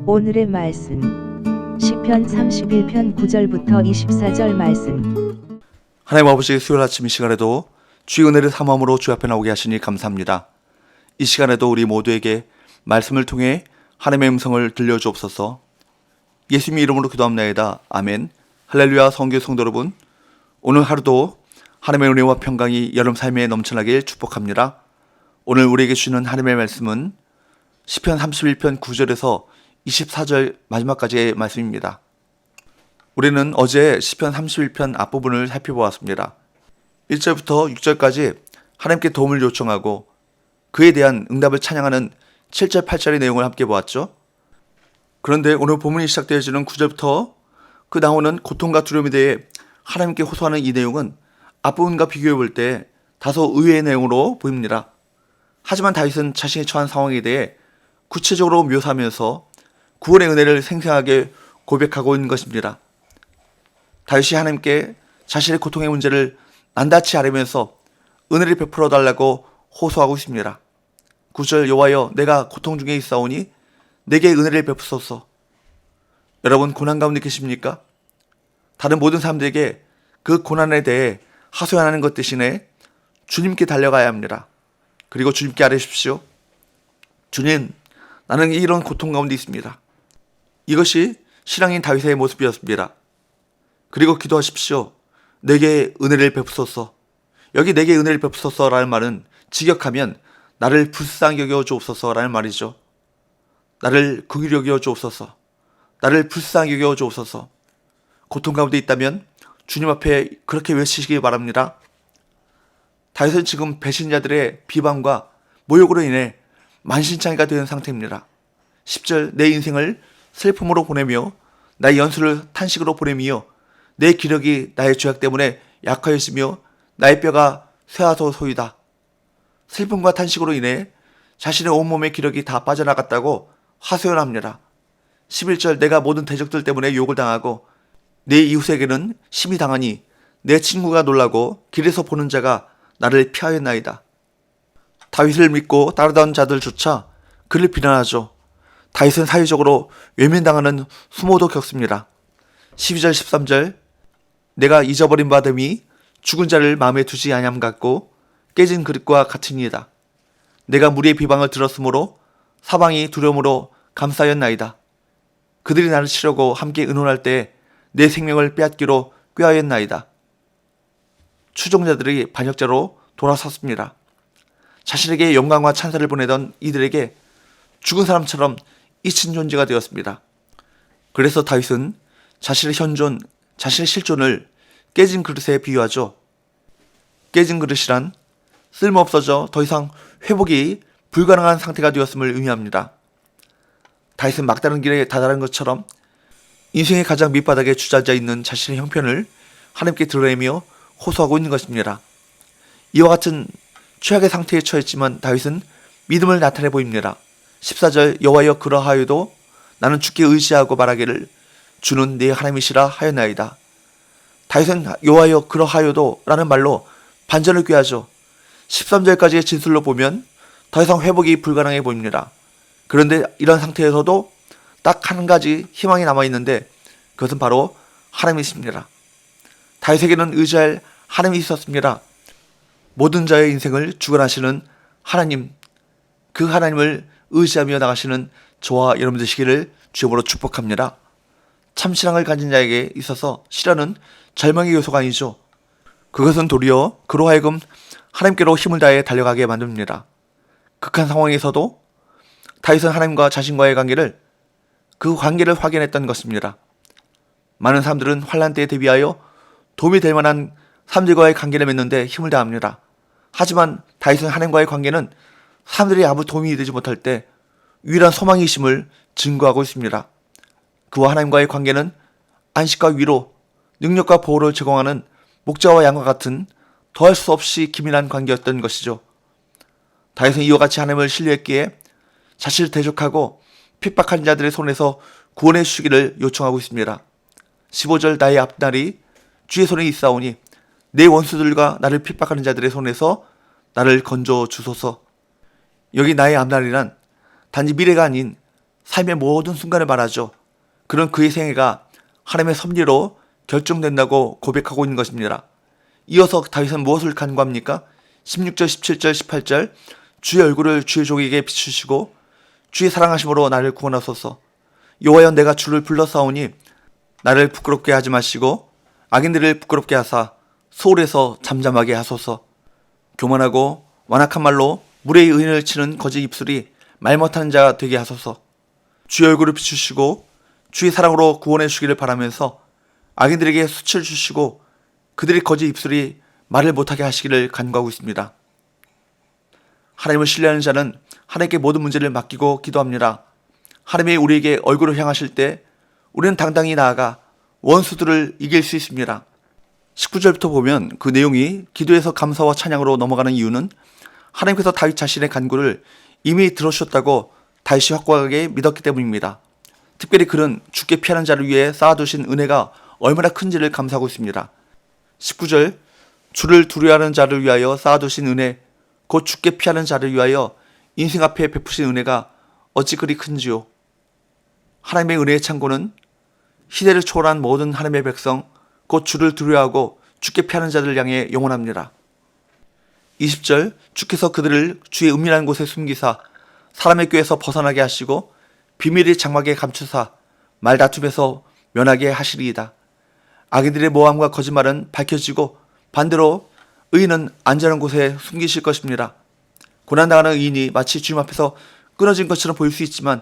오늘의 말씀 시편 31편 9절부터 24절 말씀. 하나님 아버지, 수요일 아침 이 시간에도 주의 은혜를 삼함으로 주 앞에 나오게 하시니 감사합니다. 이 시간에도 우리 모두에게 말씀을 통해 하나님의 음성을 들려주옵소서. 예수님의 이름으로 기도합나이다. 아멘. 할렐루야. 성교 성도 여러분, 오늘 하루도 하나님의 은혜와 평강이 여러분 삶에 넘쳐나길 축복합니다. 오늘 우리에게 주시는 하나님의 말씀은 시편 31편 9절에서 24절 마지막까지의 말씀입니다. 우리는 어제 시편 31편 앞부분을 살펴보았습니다. 1절부터 6절까지 하나님께 도움을 요청하고 그에 대한 응답을 찬양하는 7절, 8절의 내용을 함께 보았죠. 그런데 오늘 본문이 시작되어지는 9절부터 그 나오는 고통과 두려움에 대해 하나님께 호소하는 이 내용은 앞부분과 비교해 볼 때 다소 의외의 내용으로 보입니다. 하지만 다윗은 자신이 처한 상황에 대해 구체적으로 묘사하면서 구원의 은혜를 생생하게 고백하고 있는 것입니다. 다윗이 하나님께 자신의 고통의 문제를 낱낱이 아뢰면서 은혜를 베풀어 달라고 호소하고 있습니다. 9절, 여호와여 내가 고통 중에 있사오니 내게 은혜를 베푸소서. 여러분, 고난 가운데 계십니까? 다른 모든 사람들에게 그 고난에 대해 하소연하는 것 대신에 주님께 달려가야 합니다. 그리고 주님께 아뢰십시오. 주님, 나는 이런 고통 가운데 있습니다. 이것이 신앙인 다윗의 모습이었습니다. 그리고 기도하십시오. 내게 은혜를 베푸소서. 여기 내게 은혜를 베푸소서라는 말은 직역하면 나를 불쌍히 여겨 주옵소서라는 말이죠. 나를 긍휼히 여겨 주옵소서. 나를 불쌍히 여겨 주옵소서. 고통 가운데 있다면 주님 앞에 그렇게 외치시기 바랍니다. 다윗은 지금 배신자들의 비방과 모욕으로 인해 만신창이가 된 상태입니다. 10절, 내 인생을 슬픔으로 보내며 나의 연수를 탄식으로 보내며 내 기력이 나의 죄악 때문에 약하였으며 나의 뼈가 쇠하소소이다. 슬픔과 탄식으로 인해 자신의 온몸의 기력이 다 빠져나갔다고 하소연합니다. 11절, 내가 모든 대적들 때문에 욕을 당하고 내 이웃에게는 심히 당하니 내 친구가 놀라고 길에서 보는 자가 나를 피하였나이다. 다윗을 믿고 따르던 자들조차 그를 비난하죠. 다윗은 사회적으로 외면당하는 수모도 겪습니다. 12절, 13절, 내가 잊어버린 바 됨이 죽은 자를 마음에 두지 아니함 같고 깨진 그릇과 같으니이다. 내가 무리의 비방을 들었으므로 사방이 두려움으로 감싸였나이다. 그들이 나를 치려고 함께 의논할 때 내 생명을 빼앗기로 꾀하였나이다. 추종자들이 반역자로 돌아섰습니다. 자신에게 영광과 찬사를 보내던 이들에게 죽은 사람처럼 잊힌 존재가 되었습니다. 그래서 다윗은 자신의 현존, 자신의 실존을 깨진 그릇에 비유하죠. 깨진 그릇이란 쓸모없어져 더 이상 회복이 불가능한 상태가 되었음을 의미합니다. 다윗은 막다른 길에 다다른 것처럼 인생의 가장 밑바닥에 주저앉아 있는 자신의 형편을 하나님께 드러내며 호소하고 있는 것입니다. 이와 같은 최악의 상태에 처했지만 다윗은 믿음을 나타내 보입니다. 14절, 여호와여 그러하여도 나는 주께 의지하고 말하기를 주는 내 하나님이시라 하였나이다. 다윗은 여호와여 그러하여도 라는 말로 반전을 꾀하죠. 13절까지의 진술로 보면 더 이상 회복이 불가능해 보입니다. 그런데 이런 상태에서도 딱 한 가지 희망이 남아있는데 그것은 바로 하나님이십니다. 다윗에게는 의지할 하나님이 있었습니다. 모든 자의 인생을 주관하시는 하나님, 그 하나님을 의지하며 나가시는 저와 여러분 되시기를 주님으로 축복합니다. 참신앙을 가진 자에게 있어서 시련은 절망의 요소가 아니죠. 그것은 도리어 그로 하여금 하나님께로 힘을 다해 달려가게 만듭니다. 극한 상황에서도 다윗은 하나님과 자신과의 그 관계를 확인했던 것입니다. 많은 사람들은 환난 때에 대비하여 도움이 될 만한 사람들과의 관계를 맺는데 힘을 다합니다. 하지만 다윗은 하나님과의 관계는 사람들이 아무 도움이 되지 못할 때 유일한 소망이심을 증거하고 있습니다. 그와 하나님과의 관계는 안식과 위로, 능력과 보호를 제공하는 목자와 양과 같은 더할 수 없이 기민한 관계였던 것이죠. 다윗은 이와 같이 하나님을 신뢰했기에 자신을 대적하고 핍박한 자들의 손에서 구원해 주시기를 요청하고 있습니다. 15절, 나의 앞날이 주의 손에 있사오니 내 원수들과 나를 핍박하는 자들의 손에서 나를 건져 주소서. 여기 나의 앞날이란 단지 미래가 아닌 삶의 모든 순간을 말하죠. 그런 그의 생애가 하나님의 섭리로 결정된다고 고백하고 있는 것입니다. 이어서 다윗은 무엇을 간구합니까? 16절, 17절, 18절 주의 얼굴을 주의 종에게 비추시고 주의 사랑하심으로 나를 구원하소서. 여호와여 내가 주를 불러싸오니 나를 부끄럽게 하지 마시고 악인들을 부끄럽게 하사 소홀해서 잠잠하게 하소서. 교만하고 완악한 말로 물의 의인을 치는 거짓 입술이 말 못하는 자 되게 하소서. 주의 얼굴을 비추시고 주의 사랑으로 구원해 주기를 바라면서 악인들에게 수치를 주시고 그들의 거짓 입술이 말을 못하게 하시기를 간구하고 있습니다. 하나님을 신뢰하는 자는 하나님께 모든 문제를 맡기고 기도합니다. 하나님이 우리에게 얼굴을 향하실 때 우리는 당당히 나아가 원수들을 이길 수 있습니다. 19절부터 보면 그 내용이 기도에서 감사와 찬양으로 넘어가는 이유는 하나님께서 다윗 자신의 간구를 이미 들어주셨다고 다윗이 확고하게 믿었기 때문입니다. 특별히 그는 죽게 피하는 자를 위해 쌓아두신 은혜가 얼마나 큰지를 감사하고 있습니다. 19절 주를 두려워하는 자를 위하여 쌓아두신 은혜 곧 죽게 피하는 자를 위하여 인생 앞에 베푸신 은혜가 어찌 그리 큰지요. 하나님의 은혜의 창고는 시대를 초월한 모든 하나님의 백성 곧 주를 두려워하고 죽게 피하는 자들을 향해 영원합니다. 20절 주께서 그들을 주의 은밀한 곳에 숨기사 사람의 꾀에서 벗어나게 하시고 비밀의 장막에 감추사 말다툼에서 면하게 하시리이다. 악인들의 모함과 거짓말은 밝혀지고 반대로 의인은 안전한 곳에 숨기실 것입니다. 고난당하는 의인이 마치 주님 앞에서 끊어진 것처럼 보일 수 있지만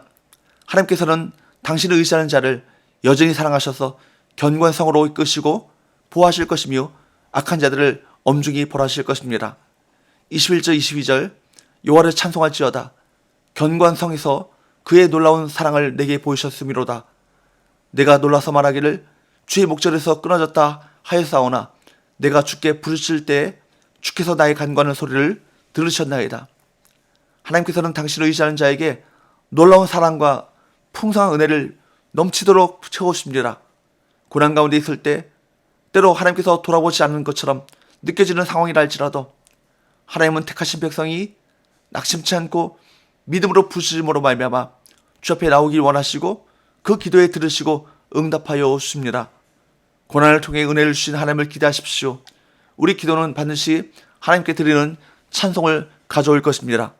하나님께서는 당신을 의지하는 자를 여전히 사랑하셔서 견고한 성으로 이끄시고 보호하실 것이며 악한 자들을 엄중히 벌하실 것입니다. 21절 22절 여호와를 찬송할지어다. 견고한 성에서 그의 놀라운 사랑을 내게 보이셨음이로다. 내가 놀라서 말하기를 주의 목전에서 끊어졌다 하였사오나 내가 주께 부르실 때에 주께서 나의 간구하는 소리를 들으셨나이다. 하나님께서는 당신을 의지하는 자에게 놀라운 사랑과 풍성한 은혜를 넘치도록 채워주십니다. 고난 가운데 있을 때 때로 하나님께서 돌아보지 않는 것처럼 느껴지는 상황이라 할지라도 하나님은 택하신 백성이 낙심치 않고 믿음으로 부르심으로 말미암아 주 앞에 나오길 원하시고 그 기도에 들으시고 응답하여 주십니다. 고난을 통해 은혜를 주신 하나님을 기대하십시오. 우리 기도는 반드시 하나님께 드리는 찬송을 가져올 것입니다.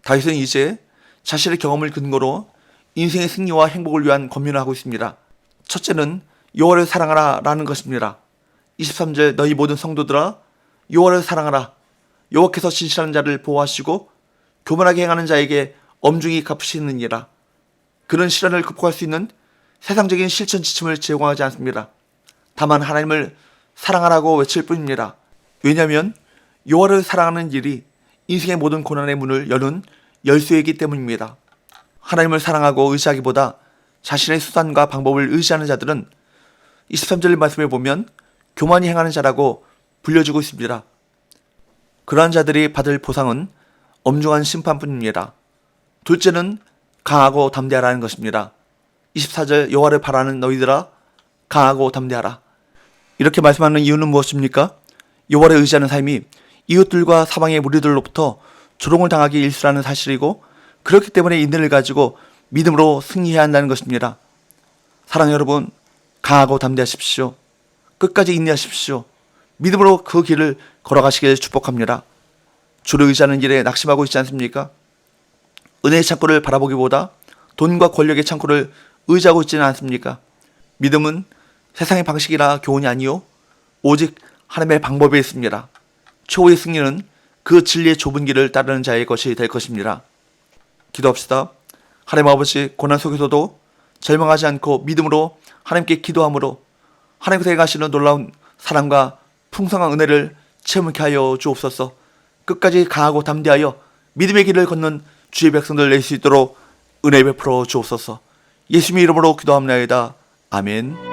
다윗은 이제 자신의 경험을 근거로 인생의 승리와 행복을 위한 권면을 하고 있습니다. 첫째는 여호와를 사랑하라 라는 것입니다. 23절 너희 모든 성도들아 여호와를 사랑하라. 여호와께서 진실한 자를 보호하시고 교만하게 행하는 자에게 엄중히 갚으시느니라. 그는 시련을 극복할 수 있는 세상적인 실천 지침을 제공하지 않습니다. 다만 하나님을 사랑하라고 외칠 뿐입니다. 왜냐하면 여호와를 사랑하는 일이 인생의 모든 고난의 문을 여는 열쇠이기 때문입니다. 하나님을 사랑하고 의지하기보다 자신의 수단과 방법을 의지하는 자들은 23절 말씀에 보면 교만히 행하는 자라고 불려주고 있습니다. 그러한 자들이 받을 보상은 엄중한 심판뿐입니다. 둘째는 강하고 담대하라는 것입니다. 24절 여호와를 바라는 너희들아 강하고 담대하라. 이렇게 말씀하는 이유는 무엇입니까? 여호와를 의지하는 삶이 이웃들과 사방의 무리들로부터 조롱을 당하기 일쑤라는 사실이고 그렇기 때문에 인내를 가지고 믿음으로 승리해야 한다는 것입니다. 사랑 여러분, 강하고 담대하십시오. 끝까지 인내하십시오. 믿음으로 그 길을 걸어가시길 축복합니다. 주를 의지하는 길에 낙심하고 있지 않습니까? 은혜의 창고를 바라보기보다 돈과 권력의 창고를 의지하고 있지는 않습니까? 믿음은 세상의 방식이나 교훈이 아니요 오직 하나님의 방법에 있습니다. 최후의 승리는 그 진리의 좁은 길을 따르는 자의 것이 될 것입니다. 기도합시다. 하나님 아버지, 고난 속에서도 절망하지 않고 믿음으로 하나님께 기도함으로 하나님께서 행하시는 놀라운 사랑과 풍성한 은혜를 체험하게 하여 주옵소서. 끝까지 강하고 담대하여 믿음의 길을 걷는 주의 백성들 낼 수 있도록 은혜 베풀어 주옵소서. 예수님의 이름으로 기도합나이다. 아멘.